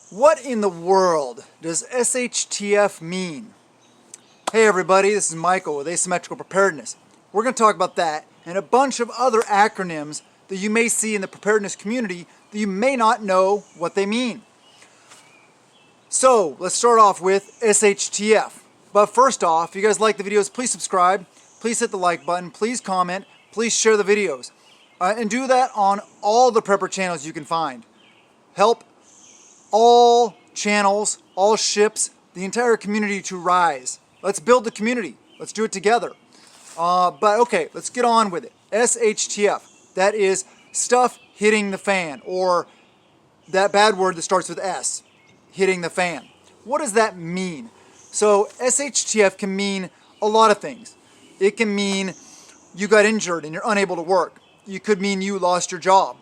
What in the world does SHTF mean? Hey everybody, this is Michael with Asymmetrical Preparedness. We're going to talk about that and a bunch of other acronyms that you may see in the preparedness community that you may not know what they mean. So let's start off with SHTF. But first off, if you guys like the videos, please subscribe, please hit the like button, please comment, please share the videos. And do that on all the prepper channels you can find. Help all channels, all ships, the entire community to rise. Let's build the community. Let's do it together. But okay, let's get on with it. SHTF, that is stuff hitting the fan, or that bad word that starts with S, hitting the fan. What does that mean? So SHTF can mean a lot of things. It can mean you got injured and you're unable to work. It could mean you lost your job.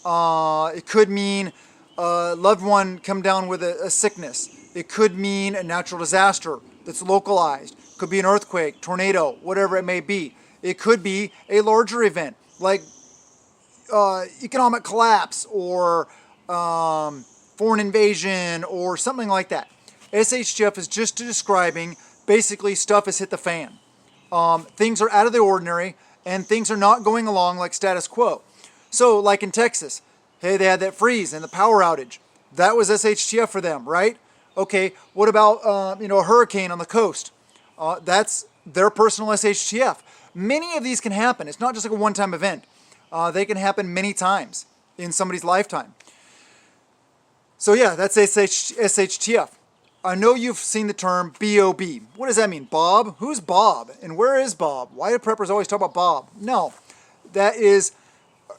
It could mean a loved one come down with a sickness. It could mean a natural disaster that's localized. It could be an earthquake, tornado, whatever it may be. It could be a larger event like economic collapse or foreign invasion or something like that. SHTF is just describing basically stuff has hit the fan. Things are out of the ordinary and things are not going along like status quo. So like in Texas, hey, they had that freeze and the power outage. That was SHTF for them, right? Okay, what about a hurricane on the coast? That's their personal SHTF. Many of these can happen. It's not just like a one-time event. They can happen many times in somebody's lifetime. So yeah, that's SHTF. I know you've seen the term BOB. What does that mean? Bob? Who's Bob? And where is Bob? Why do preppers always talk about Bob? No, that is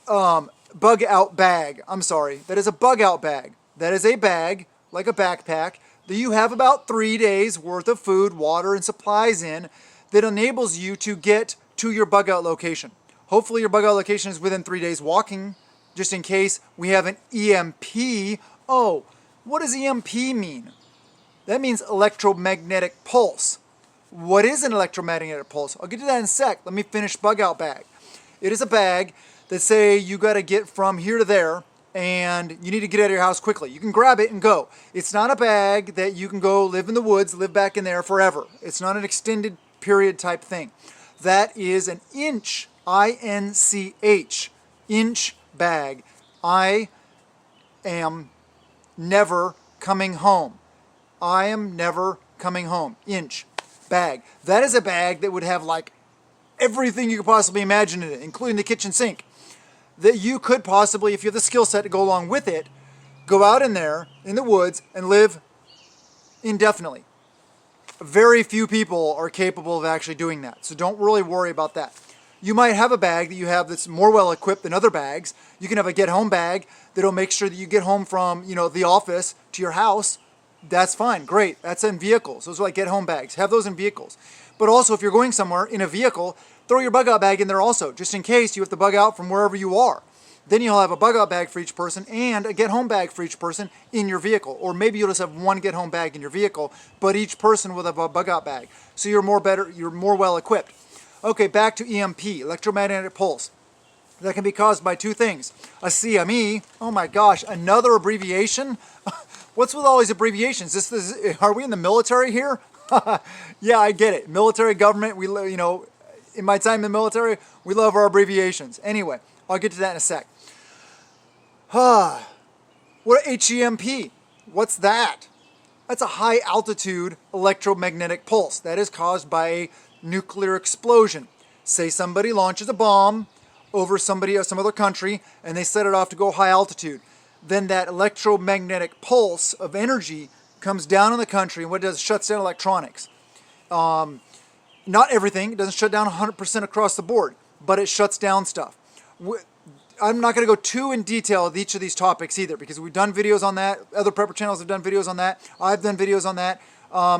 bug out bag. I'm sorry. That is a bug out bag. That is a bag, like a backpack, that you have about 3 days worth of food, water, and supplies in that enables you to get to your bug out location. Hopefully your bug out location is within 3 days walking, just in case we have an EMP. Oh, what does EMP mean? That means electromagnetic pulse. What is an electromagnetic pulse? I'll get to that in a sec. Let me finish bug out bag. It is a bag that say you got to get from here to there and you need to get out of your house quickly. You can grab it and go. It's not a bag that you can go live in the woods, live back in there forever. It's not an extended period type thing. That is an inch, I-N-C-H, inch bag. I am never coming home. I am never coming home. Inch bag. That is a bag that would have like everything you could possibly imagine in it, including the kitchen sink. That you could possibly, if you have the skill set to go along with it, go out in there in the woods and live indefinitely. Very few people are capable of actually doing that, so don't really worry about that. You might have a bag that you have that's more well equipped than other bags. You can have a get home bag that'll make sure that you get home from the office to your house. That's fine, great. That's in vehicles. Those are like get home bags. Have those in vehicles. But also if you're going somewhere in a vehicle, throw your bug out bag in there also, just in case you have to bug out from wherever you are. Then you'll have a bug out bag for each person and a get home bag for each person in your vehicle. Or maybe you'll just have one get home bag in your vehicle, but each person will have a bug out bag. So you're more well equipped. Okay, back to EMP, electromagnetic pulse. That can be caused by two things. A CME, oh my gosh, another abbreviation? What's with all these abbreviations? Are we in the military here? Yeah, I get it. Military government, in my time in the military, we love our abbreviations. Anyway, I'll get to that in a sec. What HEMP? What's that? That's a high altitude electromagnetic pulse. That is caused by a nuclear explosion. Say somebody launches a bomb over somebody or some other country and they set it off to go high altitude. Then that electromagnetic pulse of energy comes down on the country, and what it does, shuts down electronics. Not everything, it doesn't shut down 100% across the board, but it shuts down stuff. I'm not going to go too in detail with each of these topics either, because we've done videos on that, other prepper channels have done videos on that, I've done videos on that.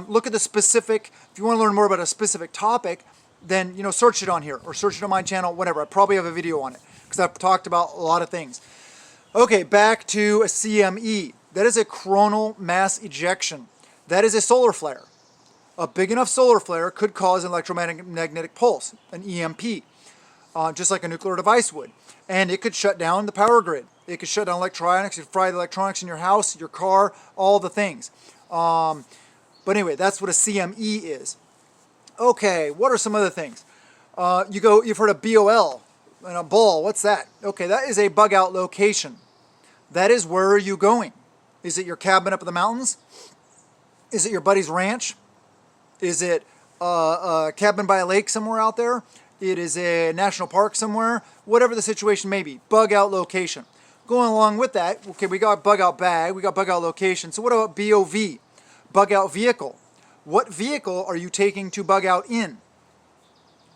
Look at the specific, if you want to learn more about a specific topic, then search it on here, or search it on my channel, whatever. I probably have a video on it, because I've talked about a lot of things. Okay, back to a CME. That is a coronal mass ejection. That is a solar flare. A big enough solar flare could cause an electromagnetic pulse, an EMP, just like a nuclear device would. And it could shut down the power grid. It could shut down electronics, it could fry the electronics in your house, your car, all the things. But anyway, that's what a CME is. Okay, what are some other things? You've heard of BOL and a ball. What's that? Okay, that is a bug out location. That is, where are you going? Is it your cabin up in the mountains? Is it your buddy's ranch? Is it a cabin by a lake somewhere out there? It is a national park somewhere? Whatever the situation may be. Bug out location. Going along with that, okay, we got bug out bag, we got bug out location. So what about BOV? Bug out vehicle. What vehicle are you taking to bug out in?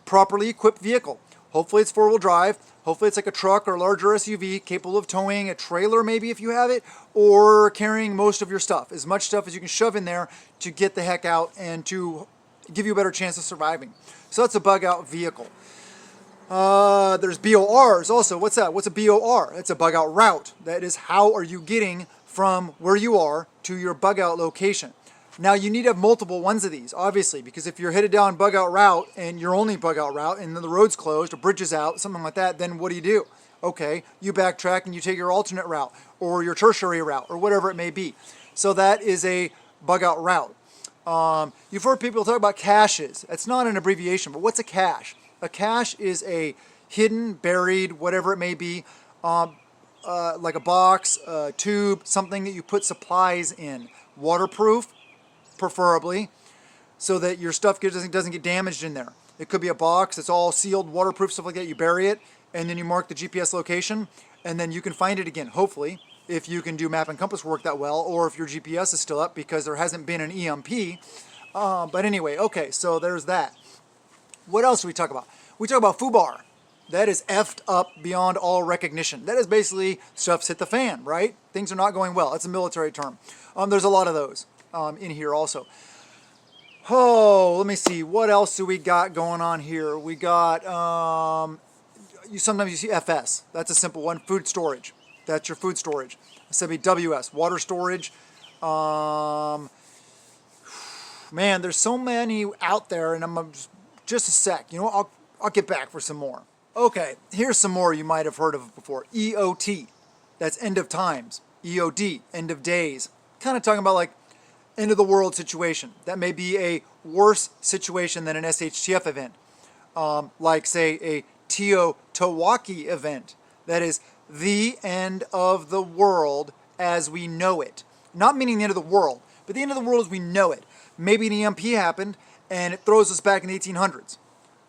Properly equipped vehicle. Hopefully it's four-wheel drive. Hopefully it's like a truck or larger SUV capable of towing a trailer maybe if you have it, or carrying most of your stuff. As much stuff as you can shove in there to get the heck out and to give you a better chance of surviving. So that's a bug out vehicle. There's BORs also. What's that? What's a BOR? It's a bug out route. That is, how are you getting from where you are to your bug out location. Now you need to have multiple ones of these, obviously, because if you're headed down bug out route and your only bug out route and then the road's closed or bridge is out, something like that, then what do? Okay, you backtrack and you take your alternate route or your tertiary route or whatever it may be. So that is a bug out route. You've heard people talk about caches. It's not an abbreviation, but what's a cache? A cache is a hidden, buried, whatever it may be, like a box, a tube, something that you put supplies in. Waterproof, preferably, so that your stuff doesn't get damaged in there. It could be a box that's all sealed, waterproof, stuff like that. You bury it, and then you mark the GPS location, and then you can find it again, hopefully, if you can do map and compass work that well, or if your GPS is still up because there hasn't been an EMP. But anyway, okay, so there's that. What else do we talk about? We talk about FUBAR. That is effed up beyond all recognition. That is basically stuff's hit the fan, right? Things are not going well. It's a military term. There's a lot of those in here also. Oh, let me see. What else do we got going on here? We got, sometimes you see FS. That's a simple one. Food storage. That's your food storage. This would be WS, water storage. Man, there's so many out there, and I'm just a sec. You know, I'll get back for some more. Okay, here's some more you might have heard of before. EOT, that's end of times. EOD, end of days. Kind of talking about like end of the world situation. That may be a worse situation than an SHTF event. Like say a TEOTWAWKI event. That is the end of the world as we know it. Not meaning the end of the world, but the end of the world as we know it. Maybe an EMP happened and it throws us back in the 1800s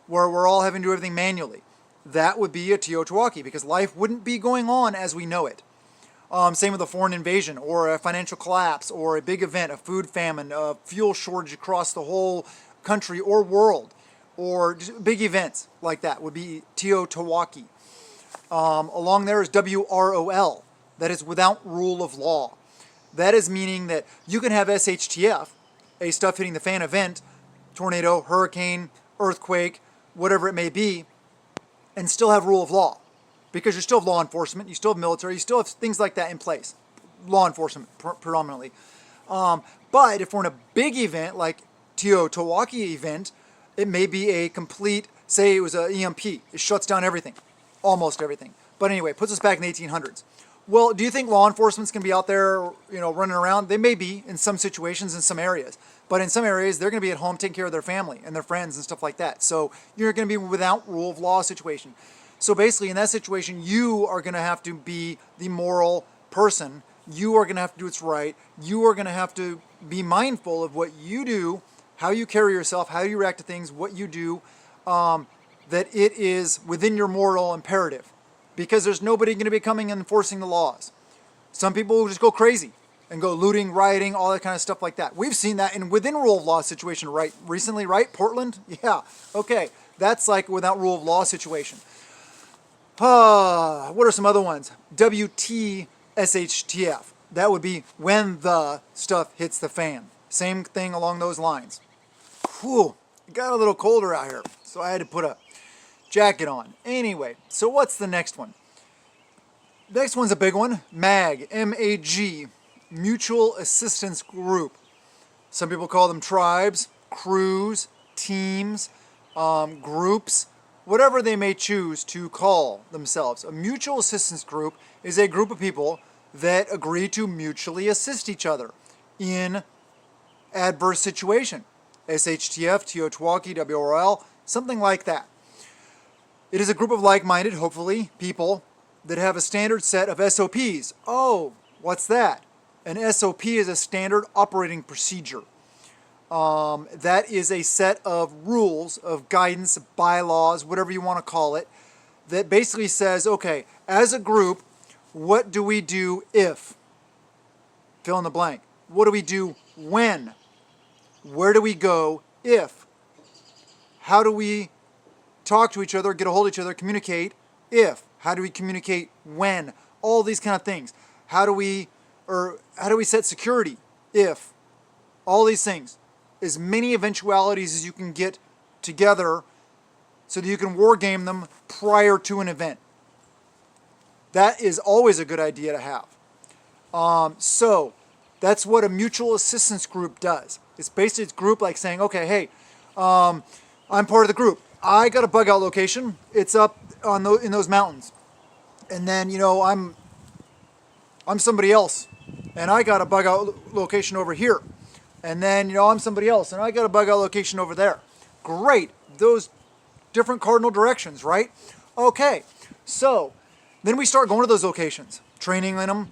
where we're all having to do everything manually. That would be a TEOTWAWKI because life wouldn't be going on as we know it. Same with a foreign invasion or a financial collapse or a big event, a food famine, a fuel shortage across the whole country or world, or just big events like that would be TEOTWAWKI. Along there is WROL, that is without rule of law. That is meaning that you can have SHTF, a stuff hitting the fan event, tornado, hurricane, earthquake, whatever it may be, and still have rule of law. Because you still have law enforcement, you still have military, you still have things like that in place. Law enforcement predominantly. But if we're in a big event like TEOTWAWKI event, it may be a complete, say it was an EMP. It shuts down everything. Almost everything. But anyway, it puts us back in the 1800s. Well, do you think law enforcement's going to be out there, running around? They may be in some situations, in some areas. But in some areas, they're going to be at home taking care of their family and their friends and stuff like that. So you're going to be without rule of law situation. So basically, in that situation, you are going to have to be the moral person. You are going to have to do what's right. You are going to have to be mindful of what you do, how you carry yourself, how you react to things, what you do, that it is within your moral imperative. Because there's nobody going to be coming and enforcing the laws. Some people will just go crazy and go looting, rioting, all that kind of stuff like that. We've seen that in within rule of law situation right recently, right? Portland? Yeah. Okay. That's like without rule of law situation. What are some other ones? WTSHTF. That would be when the stuff hits the fan. Same thing along those lines. Whew. It got a little colder out here, so I had to put a jacket on. Anyway, so what's the next one? Next one's a big one. MAG, M-A-G, Mutual Assistance Group. Some people call them tribes, crews, teams, groups, whatever they may choose to call themselves. A mutual assistance group is a group of people that agree to mutually assist each other in adverse situation. SHTF, TEOTWAWKI, WLROL, something like that. It is a group of like-minded, hopefully, people that have a standard set of SOPs. Oh, what's that? An SOP is a standard operating procedure. That is a set of rules, of guidance, bylaws, whatever you want to call it, that basically says, okay, as a group, what do we do if? Fill in the blank. What do we do when? Where do we go if? How do we talk to each other, get a hold of each other, communicate if? How do we communicate when? All these kind of things. How do we set security if? All these things. As many eventualities as you can get together so that you can war game them prior to an event. That is always a good idea to have. So that's what a mutual assistance group does. It's basically a group like saying, okay, hey, I'm part of the group. I got a bug out location. It's up on in those mountains. And then, I'm somebody else, and I got a bug out location over here. And then, I'm somebody else, and I got a bug out location over there. Great. Those different cardinal directions, right? Okay. So then we start going to those locations, training in them,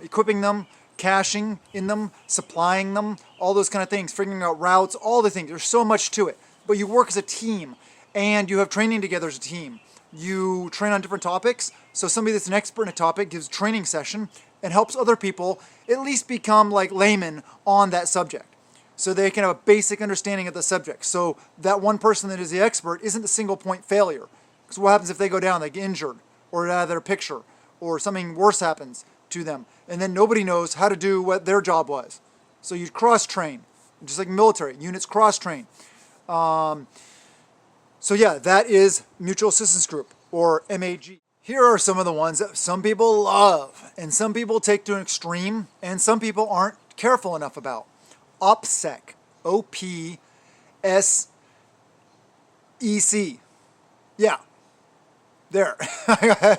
equipping them, caching in them, supplying them, all those kind of things, figuring out routes, all the things. There's so much to it. But you work as a team, and you have training together as a team. You train on different topics, so somebody that's an expert in a topic gives a training session and helps other people at least become like laymen on that subject, so they can have a basic understanding of the subject. So that one person that is the expert isn't a single point failure. Because what happens if they go down, they get injured, or out of their picture, or something worse happens to them, and then nobody knows how to do what their job was. So you cross-train, just like military, units cross-train. So yeah, that is Mutual Assistance Group, or MAG. Here are some of the ones that some people love, and some people take to an extreme, and some people aren't careful enough about. OPSEC, O-P-S-E-C. Yeah, there.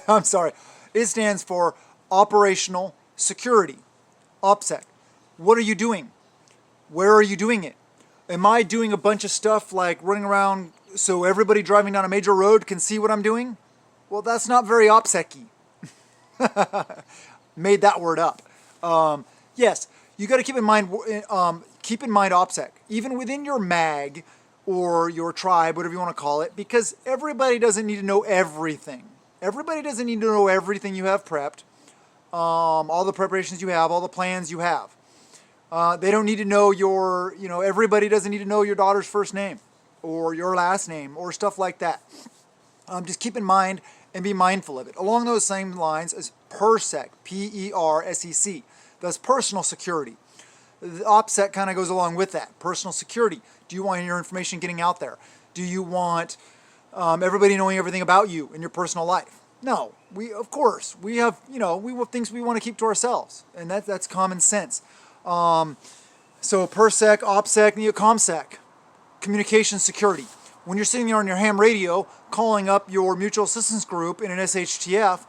I'm sorry. It stands for Operational Security. OPSEC. What are you doing? Where are you doing it? Am I doing a bunch of stuff like running around so everybody driving down a major road can see what I'm doing? Well, that's not very OPSEC-y. Made that word up. Yes, you got to keep in mind OPSEC, even within your MAG or your tribe, whatever you want to call it, because everybody doesn't need to know everything. Everybody doesn't need to know everything you have prepped, all the preparations you have, all the plans you have. They don't need to know everybody doesn't need to know your daughter's first name or your last name or stuff like that. Just keep in mind and be mindful of it. Along those same lines as PERSEC, P-E-R-S-E-C. That's personal security. The OPSEC kind of goes along with that. Personal security. Do you want your information getting out there? Do you want everybody knowing everything about you in your personal life? No. Of course, we have things we want to keep to ourselves, and that's common sense. So PERSEC, OPSEC, NeoComSec, communication security. When you're sitting there on your ham radio calling up your mutual assistance group in an SHTF,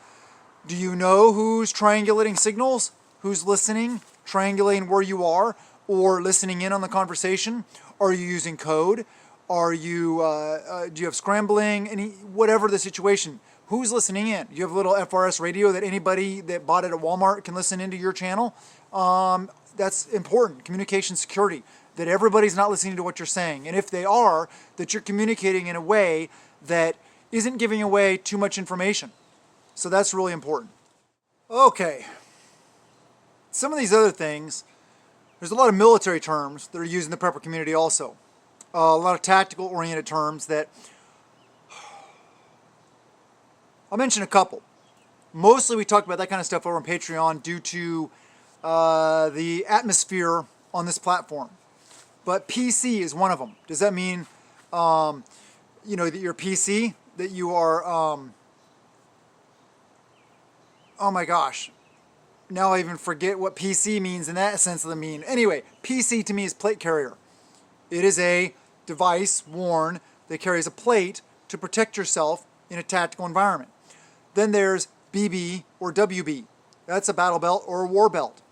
do you know who's triangulating signals? Who's listening, triangulating where you are, or listening in on the conversation? Are you using code? Are you do you have scrambling? Whatever the situation, who's listening in? Do you have a little FRS radio that anybody that bought it at Walmart can listen into your channel? That's important. Communication security. That everybody's not listening to what you're saying. And if they are, that you're communicating in a way that isn't giving away too much information. So that's really important. Okay. Some of these other things, there's a lot of military terms that are used in the prepper community also. A lot of tactical oriented terms that I'll mention a couple. Mostly we talk about that kind of stuff over on Patreon due to the atmosphere on this platform. But PC is one of them. Does that mean, that you're PC? That you are, oh my gosh. Now I even forget what PC means in that sense of the mean. Anyway, PC to me is plate carrier. It is a device worn that carries a plate to protect yourself in a tactical environment. Then there's BB or WB. That's a battle belt or a war belt.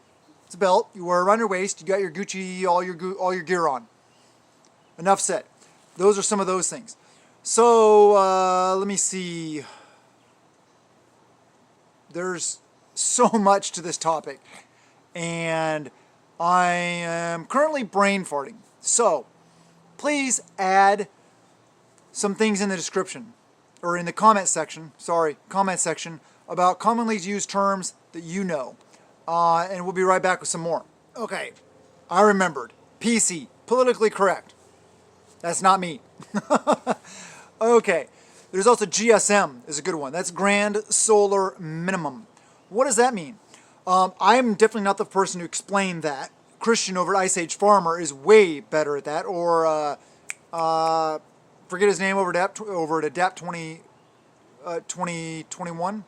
It's a belt you wear around your waist. You got your Gucci, all your gear on. Enough said. Those are some of those things. So let me see. There's so much to this topic, and I am currently brain farting. So please add some things in the description or in the comment section. Comment section about commonly used terms that you know. And we'll be right back with some more. Okay, I remembered. PC, politically correct. That's not me. Okay, there's also GSM is a good one. That's Grand Solar Minimum. What does that mean? I'm definitely not the person to explain that. Christian over at Ice Age Farmer is way better at that. Or forget his name over at DAP 2021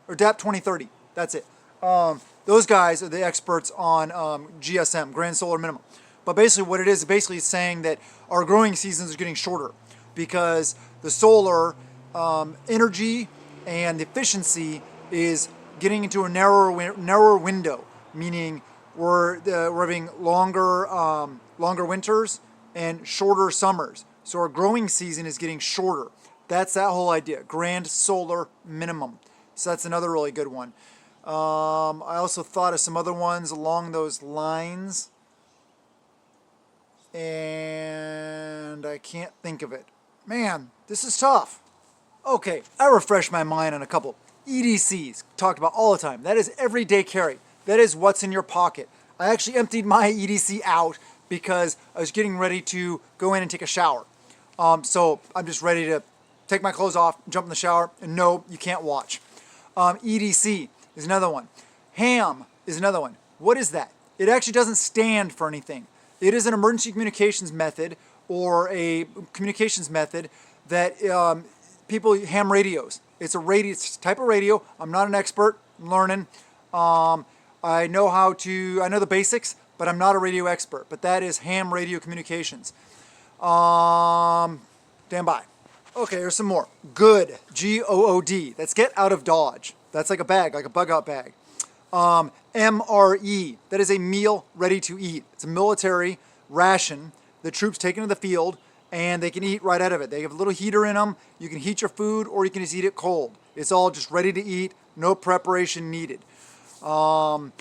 or DAP 2030. That's it. Those guys are the experts on GSM, Grand Solar Minimum. But basically what it is basically saying that our growing seasons are getting shorter because the solar energy and efficiency is getting into a narrower window, meaning we're having longer winters and shorter summers. So our growing season is getting shorter. That's that whole idea, Grand Solar Minimum. So that's another really good one. I also thought of some other ones along those lines, and I can't think of it. Man, this is tough. Okay, I refreshed my mind on a couple. EDCs, talked about all the time. That is everyday carry. That is what's in your pocket. I actually emptied my EDC out because I was getting ready to go in and take a shower. So I'm just ready to take my clothes off, jump in the shower, and no, you can't watch. EDC is another one. HAM is another one. What is that? It actually doesn't stand for anything. It is an emergency communications method or a communications method that people ham radios. It's a type of radio. I'm not an expert. I'm learning. I know the basics, but I'm not a radio expert. But that is ham radio communications. Stand by. Okay, there's some more. GOOD, G-O-O-D. That's get out of Dodge. That's like a bag, like a bug out bag. MRE, that is a meal ready to eat. It's a military ration the troops take into the field, and they can eat right out of it. They have a little heater in them. You can heat your food, or you can just eat it cold. It's all just ready to eat, no preparation needed. Okay,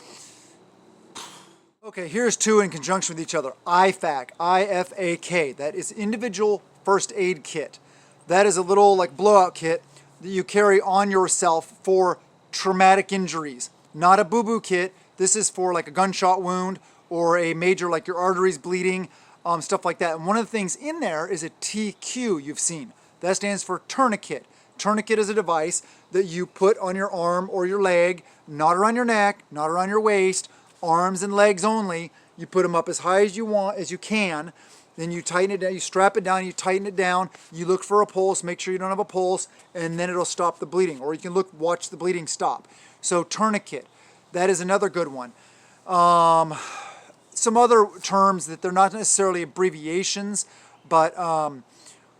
here's two in conjunction with each other. IFAK, I-F-A-K. That is individual first aid kit. That is a little like blowout kit that you carry on yourself for traumatic injuries. Not a boo-boo kit. This is for like a gunshot wound or a major, like your arteries bleeding, stuff like that. And one of the things in there is a TQ you've seen. That stands for tourniquet. Tourniquet is a device that you put on your arm or your leg, not around your neck, not around your waist, arms and legs only. You put them up as high as you can. Then you tighten it down, you strap it down, you tighten it down, you look for a pulse, make sure you don't have a pulse, and then it'll stop the bleeding. Or you can watch the bleeding stop. So tourniquet, that is another good one. Some other terms that they're not necessarily abbreviations, but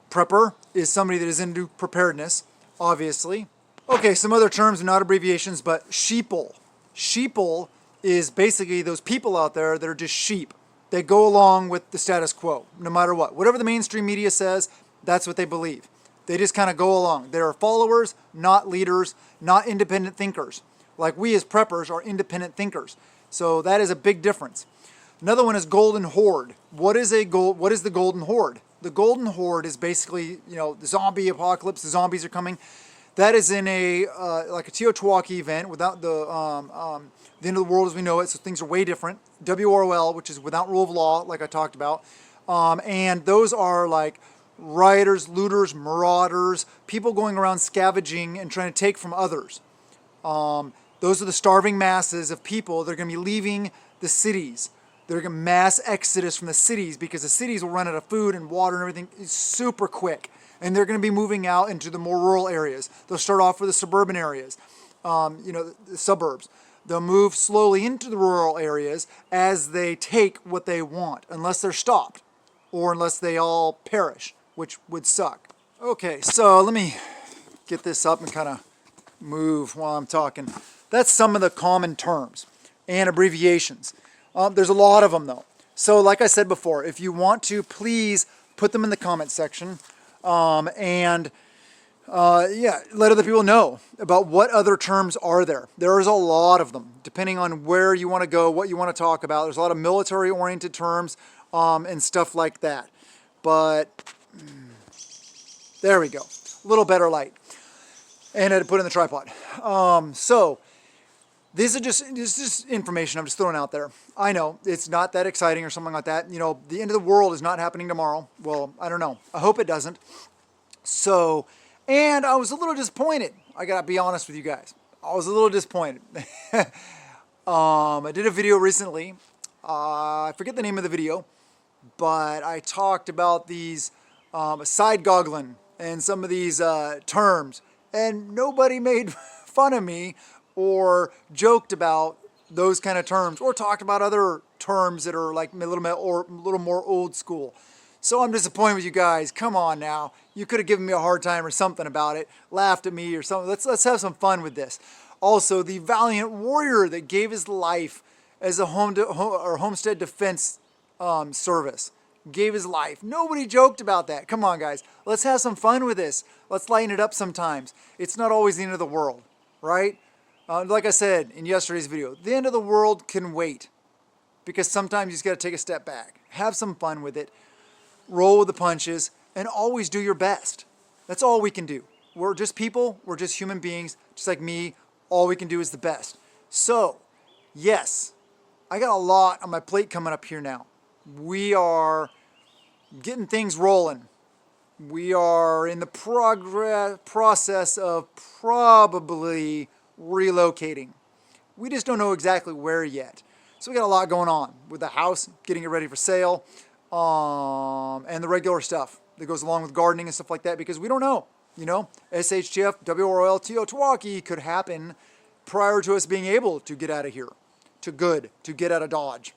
prepper is somebody that is into preparedness, obviously. Okay, some other terms are not abbreviations, but sheeple. Sheeple is basically those people out there that are just sheep. They go along with the status quo, no matter what. Whatever the mainstream media says, that's what they believe. They just kind of go along. They are followers, not leaders, not independent thinkers. Like we as preppers are independent thinkers. So that is a big difference. Another one is golden horde. What is the golden horde? The golden horde is basically, the zombie apocalypse. The zombies are coming. That is in like a TEOTWAWKI event without the end of the world as we know it. So things are way different. WROL, which is without rule of law, like I talked about. And those are like rioters, looters, marauders, people going around scavenging and trying to take from others. Those are the starving masses of people that are going to be leaving the cities. They're going to mass exodus from the cities because the cities will run out of food and water and everything super quick. And they're going to be moving out into the more rural areas. They'll start off with the suburban areas, the suburbs. They'll move slowly into the rural areas as they take what they want, unless they're stopped or unless they all perish, which would suck. Okay, so let me get this up and kind of move while I'm talking. That's some of the common terms and abbreviations. There's a lot of them though. So like I said before, if you want to, please put them in the comment section and yeah, let other people know about what other terms are there. There's a lot of them, depending on where you want to go, what you want to talk about. There's a lot of military-oriented terms and stuff like that. But there we go, a little better light. And I had to put it in the tripod. So this is just information I'm just throwing out there. I know it's not that exciting or something like that. You know, the end of the world is not happening tomorrow. Well, I don't know. I hope it doesn't. So, and I was a little disappointed. I gotta be honest with you guys. I was a little disappointed. I did a video recently. I forget the name of the video, but I talked about these side goggling and some of these terms, and nobody made fun of me or joked about those kind of terms or talked about other terms that are like a little more old school. So I'm disappointed with you guys. Come on now. You could have given me a hard time or something about it, laughed at me or something. Let's have some fun with this. Also, the valiant warrior that gave his life as a homestead defense service. Gave his life. Nobody joked about that. Come on, guys. Let's have some fun with this. Let's lighten it up sometimes. It's not always the end of the world, right? Like I said in yesterday's video, the end of the world can wait because sometimes you just got to take a step back. Have some fun with it. Roll with the punches and always do your best. That's all we can do. We're just people. We're just human beings, just like me. All we can do is the best. So, yes, I got a lot on my plate coming up here now. We are getting things rolling. We are in the process of probably relocating. We just don't know exactly where yet. So we got a lot going on with the house, getting it ready for sale, and the regular stuff that goes along with gardening and stuff like that because we don't know. You know, SHTF, WLROL, TEOTWAWKI could happen prior to us being able to get out of here, to get out of Dodge.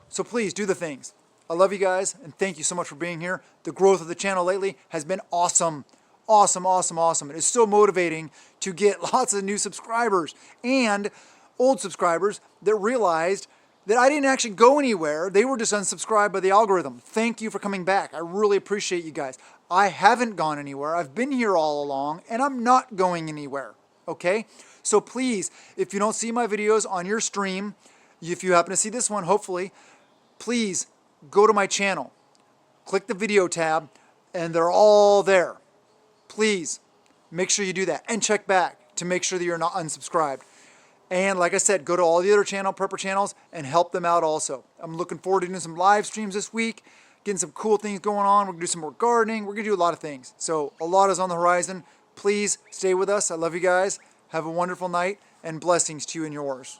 So please do the things. I love you guys and thank you so much for being here. The growth of the channel lately has been awesome. Awesome, awesome, awesome. It is so motivating to get lots of new subscribers and old subscribers that realized that I didn't actually go anywhere. They were just unsubscribed by the algorithm. Thank you for coming back. I really appreciate you guys. I haven't gone anywhere. I've been here all along and I'm not going anywhere. Okay? So please, if you don't see my videos on your stream, if you happen to see this one, hopefully, please go to my channel. Click the video tab and they're all there. Please make sure you do that and check back to make sure that you're not unsubscribed. And like I said, go to all the other prepper channels and help them out also. I'm looking forward to doing some live streams this week, getting some cool things going on. We're going to do some more gardening. We're going to do a lot of things. So a lot is on the horizon. Please stay with us. I love you guys. Have a wonderful night and blessings to you and yours.